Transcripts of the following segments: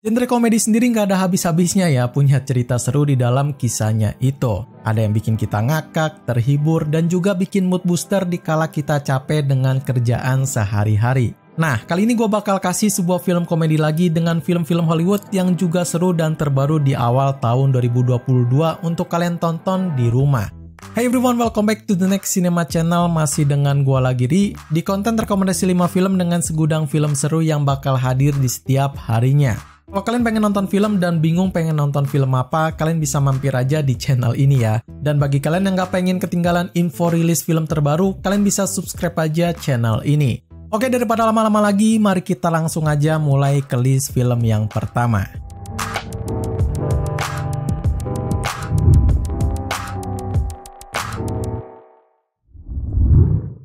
Genre komedi sendiri nggak ada habis-habisnya ya, punya cerita seru di dalam kisahnya itu. Ada yang bikin kita ngakak, terhibur, dan juga bikin mood booster dikala kita capek dengan kerjaan sehari-hari. Nah, kali ini gue bakal kasih sebuah film komedi lagi dengan film-film Hollywood yang juga seru dan terbaru di awal tahun 2022 untuk kalian tonton di rumah. Hey everyone, welcome back to the next cinema channel. Masih dengan gua lagi di konten rekomendasi 5 film dengan segudang film seru yang bakal hadir di setiap harinya. Kalau kalian pengen nonton film dan bingung pengen nonton film apa, kalian bisa mampir aja di channel ini ya. Dan bagi kalian yang gak pengen ketinggalan info rilis film terbaru, kalian bisa subscribe aja channel ini. Oke, daripada lama-lama lagi, mari kita langsung aja mulai ke list film yang pertama.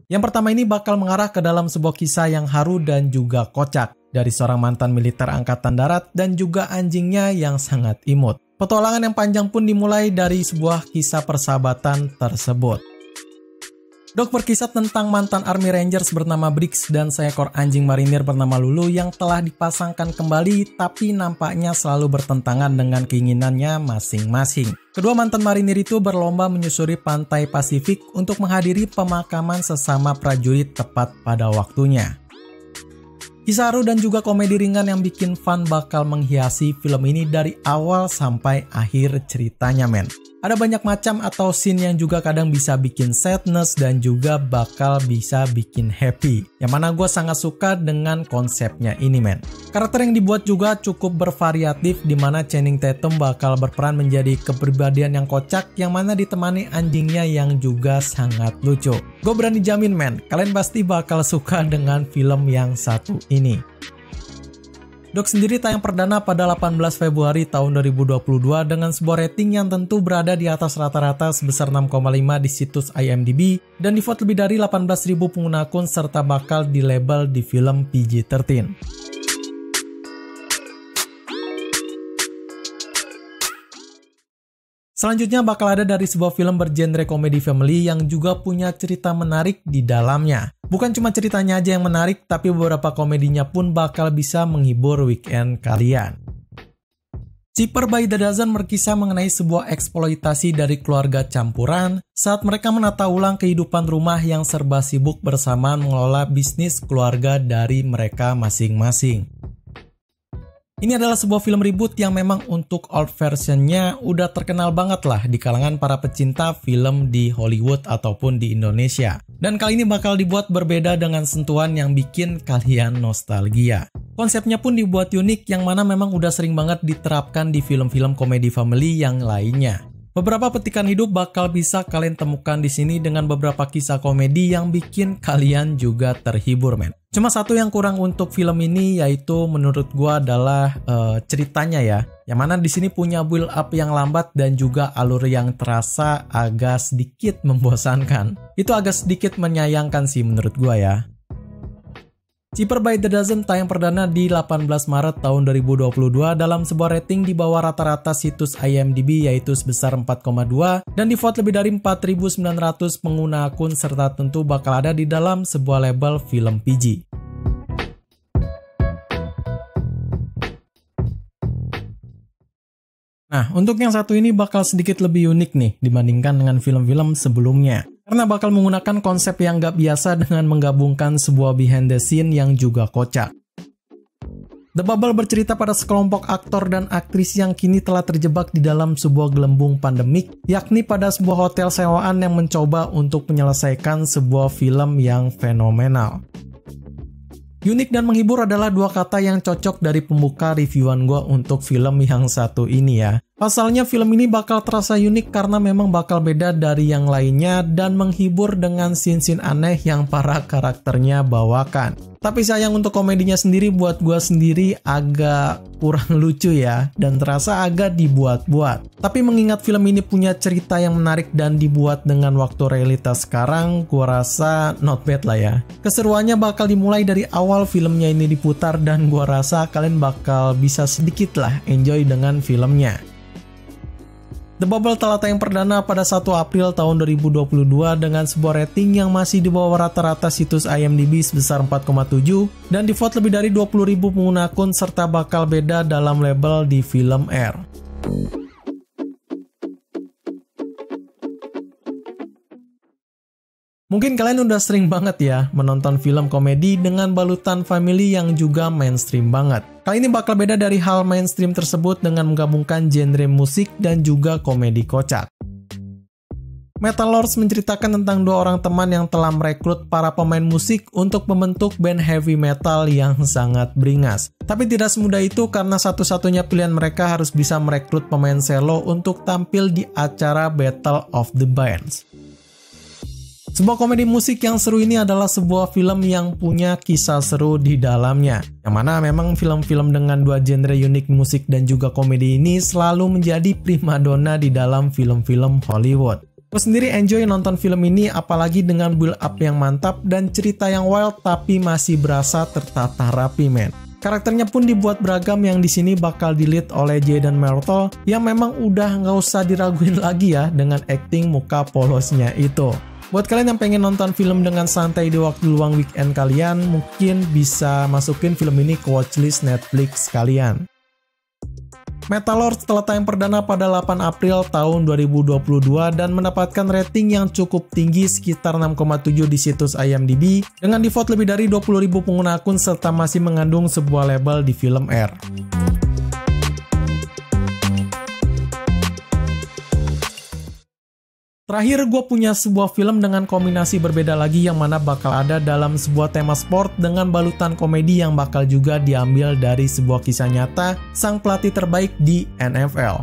Yang pertama ini bakal mengarah ke dalam sebuah kisah yang haru dan juga kocak. Dari seorang mantan militer angkatan darat dan juga anjingnya yang sangat imut. Petualangan yang panjang pun dimulai dari sebuah kisah persahabatan tersebut. Dok berkisah tentang mantan Army Rangers bernama Briggs dan seekor anjing marinir bernama Lulu yang telah dipasangkan kembali tapi nampaknya selalu bertentangan dengan keinginannya masing-masing. Kedua mantan marinir itu berlomba menyusuri pantai Pasifik untuk menghadiri pemakaman sesama prajurit tepat pada waktunya. Kisah haru dan juga komedi ringan yang bikin fun bakal menghiasi film ini dari awal sampai akhir ceritanya men. Ada banyak macam atau scene yang juga kadang bisa bikin sadness dan juga bakal bisa bikin happy. Yang mana gue sangat suka dengan konsepnya ini men. Karakter yang dibuat juga cukup bervariatif di mana Channing Tatum bakal berperan menjadi kepribadian yang kocak yang mana ditemani anjingnya yang juga sangat lucu. Gue berani jamin men, kalian pasti bakal suka dengan film yang satu ini. Dok sendiri tayang perdana pada 18 Februari tahun 2022 dengan sebuah rating yang tentu berada di atas rata-rata sebesar 6,5 di situs IMDb dan di-vote lebih dari 18.000 pengguna akun serta bakal di-label di film PG-13. Selanjutnya bakal ada dari sebuah film bergenre komedi family yang juga punya cerita menarik di dalamnya. Bukan cuma ceritanya aja yang menarik, tapi beberapa komedinya pun bakal bisa menghibur weekend kalian. Cheaper by the Dozen berkisah mengenai sebuah eksploitasi dari keluarga campuran saat mereka menata ulang kehidupan rumah yang serba sibuk bersamaan mengelola bisnis keluarga dari mereka masing-masing. Ini adalah sebuah film reboot yang memang untuk old versionnya udah terkenal banget lah di kalangan para pecinta film di Hollywood ataupun di Indonesia. Dan kali ini bakal dibuat berbeda dengan sentuhan yang bikin kalian nostalgia. Konsepnya pun dibuat unik yang mana memang udah sering banget diterapkan di film-film komedi family yang lainnya. Beberapa petikan hidup bakal bisa kalian temukan di sini dengan beberapa kisah komedi yang bikin kalian juga terhibur men. Cuma satu yang kurang untuk film ini yaitu menurut gua adalah ceritanya ya. Yang mana di sini punya build up yang lambat dan juga alur yang terasa agak sedikit membosankan. Itu agak sedikit menyayangkan sih menurut gua ya. Cheaper by the Dozen tayang perdana di 18 Maret tahun 2022 dalam sebuah rating di bawah rata-rata situs IMDb yaitu sebesar 4,2 dan di-vote lebih dari 4.900 pengguna akun serta tentu bakal ada di dalam sebuah label film PG. Nah, untuk yang satu ini bakal sedikit lebih unik nih dibandingkan dengan film-film sebelumnya. Karena bakal menggunakan konsep yang gak biasa dengan menggabungkan sebuah behind the scene yang juga kocak. The Bubble bercerita pada sekelompok aktor dan aktris yang kini telah terjebak di dalam sebuah gelembung pandemik, yakni pada sebuah hotel sewaan yang mencoba untuk menyelesaikan sebuah film yang fenomenal. Unik dan menghibur adalah dua kata yang cocok dari pembuka reviewan gue untuk film yang satu ini ya. Pasalnya film ini bakal terasa unik karena memang bakal beda dari yang lainnya dan menghibur dengan scene-scene aneh yang para karakternya bawakan. Tapi sayang untuk komedinya sendiri buat gue sendiri agak kurang lucu ya dan terasa agak dibuat-buat. Tapi mengingat film ini punya cerita yang menarik dan dibuat dengan waktu realitas sekarang, gue rasa not bad lah ya. Keseruannya bakal dimulai dari awal filmnya ini diputar dan gue rasa kalian bakal bisa sedikit lah enjoy dengan filmnya. The Bubble telah tayang perdana pada 1 April tahun 2022 dengan sebuah rating yang masih di bawah rata-rata situs IMDb sebesar 4,7 dan di-vote lebih dari 20.000 pengguna akun serta bakal beda dalam label di film R. Mungkin kalian udah sering banget ya menonton film komedi dengan balutan family yang juga mainstream banget. Kali ini bakal beda dari hal mainstream tersebut dengan menggabungkan genre musik dan juga komedi kocak. Metal Lords menceritakan tentang dua orang teman yang telah merekrut para pemain musik untuk membentuk band heavy metal yang sangat beringas. Tapi tidak semudah itu karena satu-satunya pilihan mereka harus bisa merekrut pemain cello untuk tampil di acara Battle of the Bands. Sebuah komedi musik yang seru ini adalah sebuah film yang punya kisah seru di dalamnya. Yang mana memang film-film dengan dua genre unik musik dan juga komedi ini selalu menjadi primadona di dalam film-film Hollywood. Gue sendiri enjoy nonton film ini apalagi dengan build up yang mantap dan cerita yang wild tapi masih berasa tertata rapi men. Karakternya pun dibuat beragam yang di sini bakal di-lead oleh Jaden Martell yang memang udah nggak usah diraguin lagi ya dengan acting muka polosnya itu. Buat kalian yang pengen nonton film dengan santai di waktu luang weekend kalian, mungkin bisa masukin film ini ke watchlist Netflix kalian. Metal Lords telah tayang perdana pada 8 April tahun 2022 dan mendapatkan rating yang cukup tinggi sekitar 6,7 di situs IMDb dengan di-vote lebih dari 20.000 pengguna akun serta masih mengandung sebuah label di film R. Terakhir, gue punya sebuah film dengan kombinasi berbeda lagi yang mana bakal ada dalam sebuah tema sport dengan balutan komedi yang bakal juga diambil dari sebuah kisah nyata sang pelatih terbaik di NFL.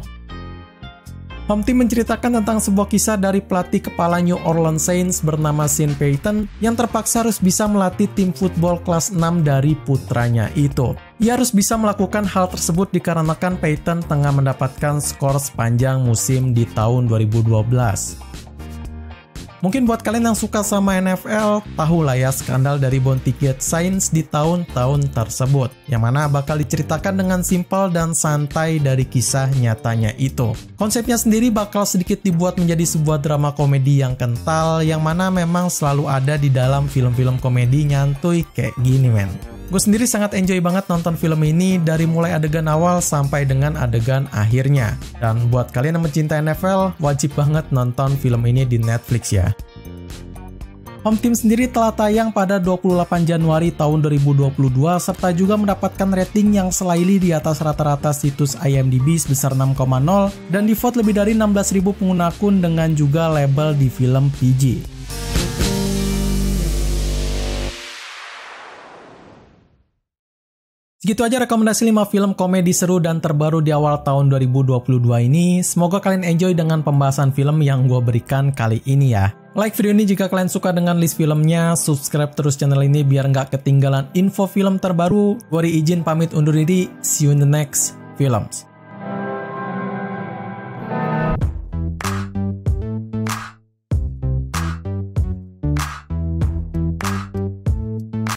Home Team menceritakan tentang sebuah kisah dari pelatih kepala New Orleans Saints bernama Sean Payton yang terpaksa harus bisa melatih tim football kelas 6 dari putranya itu. Ia harus bisa melakukan hal tersebut dikarenakan Payton tengah mendapatkan skor sepanjang musim di tahun 2012. Mungkin buat kalian yang suka sama NFL, tahu lah ya skandal dari Bounty Gate Saints di tahun-tahun tersebut, yang mana bakal diceritakan dengan simpel dan santai dari kisah nyatanya itu. Konsepnya sendiri bakal sedikit dibuat menjadi sebuah drama komedi yang kental, yang mana memang selalu ada di dalam film-film komedi nyantuy kayak gini men. Gue sendiri sangat enjoy banget nonton film ini dari mulai adegan awal sampai dengan adegan akhirnya. Dan buat kalian yang mencintai NFL, wajib banget nonton film ini di Netflix ya. Home Team sendiri telah tayang pada 28 Januari tahun 2022 serta juga mendapatkan rating yang slightly di atas rata-rata situs IMDb sebesar 6,0 dan di-vote lebih dari 16.000 pengguna akun dengan juga label di film PG. Segitu aja rekomendasi 5 film komedi seru dan terbaru di awal tahun 2022 ini. Semoga kalian enjoy dengan pembahasan film yang gue berikan kali ini ya. Like video ini jika kalian suka dengan list filmnya, subscribe terus channel ini biar nggak ketinggalan info film terbaru. Gue izin pamit undur diri, see you in the next films.